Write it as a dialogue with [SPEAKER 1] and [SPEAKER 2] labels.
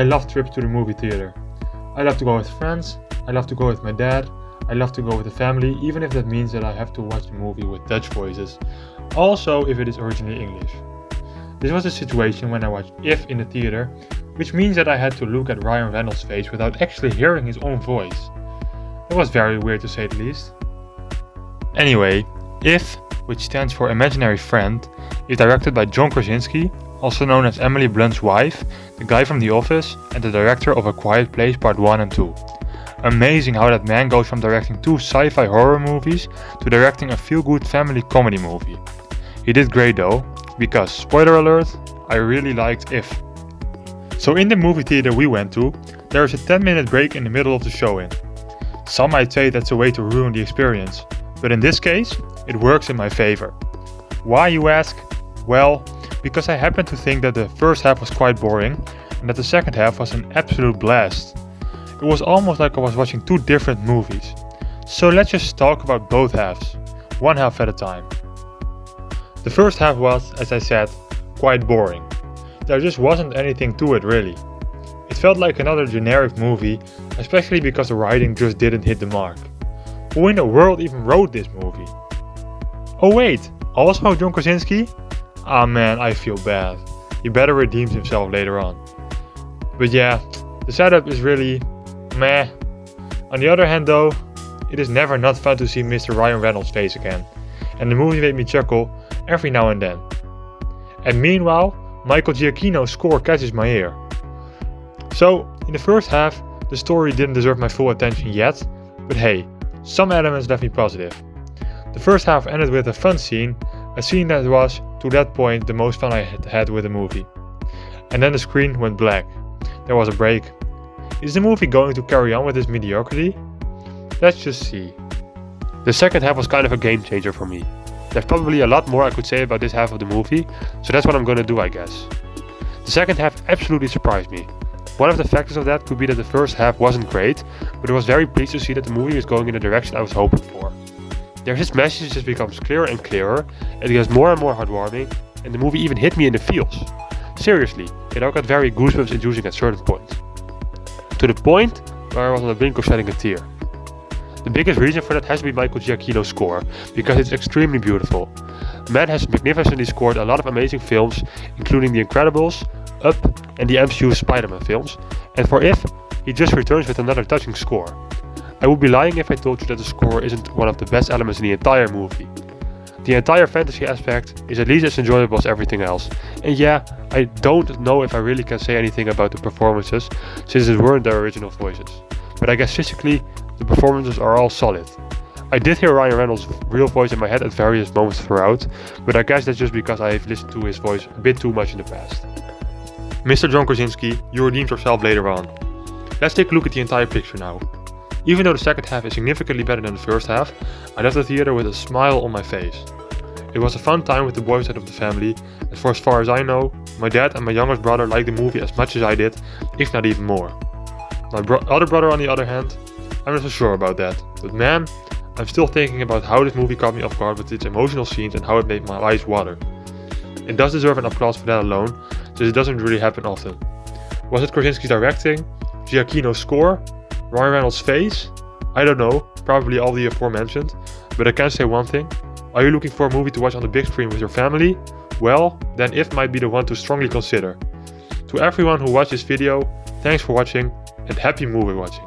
[SPEAKER 1] I love trips to the movie theater. I love to go with friends, I love to go with my dad, I love to go with the family, even if that means that I have to watch the movie with Dutch voices, also if it is originally English. This was a situation when I watched If in the theater, which means that I had to look at Ryan Reynolds' face without actually hearing his own voice. It was very weird to say the least. Anyway, If, which stands for Imaginary Friend, is directed by John Krasinski, also known as Emily Blunt's wife, the guy from The Office, and the director of A Quiet Place Part 1 and 2. Amazing how that man goes from directing 2 sci-fi horror movies to directing a feel-good family comedy movie. He did great though, because, spoiler alert, I really liked If. So in the movie theater we went to, there is a 10-minute break in the middle of the showing. Some might say that's a way to ruin the experience, but in this case, it works in my favor. Why, you ask? Well, because I happen to think that the first half was quite boring and that the second half was an absolute blast. It was almost like I was watching 2 different movies. So let's just talk about both halves, one half at a time. The first half was, as I said, quite boring. There just wasn't anything to it really. It felt like another generic movie, especially because the writing just didn't hit the mark. Who in the world even wrote this movie? Oh wait, also John Krasinski? Ah man, I feel bad. He better redeems himself later on. But yeah, the setup is really meh. On the other hand though, it is never not fun to see Mr. Ryan Reynolds' face again. And the movie made me chuckle every now and then. And meanwhile, Michael Giacchino's score catches my ear. So, in the first half, the story didn't deserve my full attention yet, but hey, some elements left me positive. The first half ended with a fun scene, a scene that was, to that point, the most fun I had with the movie. And then the screen went black. There was a break. Is the movie going to carry on with this mediocrity? Let's just see. The second half was kind of a game changer for me. There's probably a lot more I could say about this half of the movie, so that's what I'm gonna do, I guess. The second half absolutely surprised me. One of the factors of that could be that the first half wasn't great, but I was very pleased to see that the movie is going in the direction I was hoping for. This message just becomes clearer and clearer, it gets more and more heartwarming, and the movie even hit me in the feels. Seriously, it all got very goosebumps inducing at certain points. To the point where I was on the brink of shedding a tear. The biggest reason for that has to be Michael Giacchino's score, because it's extremely beautiful. The man has magnificently scored a lot of amazing films, including The Incredibles, Up, and the MCU Spider-Man films, and for If, he just returns with another touching score. I would be lying if I told you that the score isn't one of the best elements in the entire movie. The entire fantasy aspect is at least as enjoyable as everything else, and yeah, I don't know if I really can say anything about the performances, since it weren't their original voices, but I guess physically, the performances are all solid. I did hear Ryan Reynolds' real voice in my head at various moments throughout, but I guess that's just because I've listened to his voice a bit too much in the past. Mr. John Krasinski, you redeemed yourself later on. Let's take a look at the entire picture now. Even though the second half is significantly better than the first half, I left the theater with a smile on my face. It was a fun time with the boys side of the family, and for as far as I know, my dad and my youngest brother liked the movie as much as I did, if not even more. My other brother on the other hand, I'm not so sure about that, but man, I'm still thinking about how this movie caught me off guard with its emotional scenes and how it made my eyes water. It does deserve an applause for that alone, since it doesn't really happen often. Was it Krasinski's directing? Giacchino's score? Ryan Reynolds' face? I don't know, probably all the aforementioned, but I can say one thing. Are you looking for a movie to watch on the big screen with your family? Well, then If might be the one to strongly consider. To everyone who watched this video, thanks for watching and happy movie watching.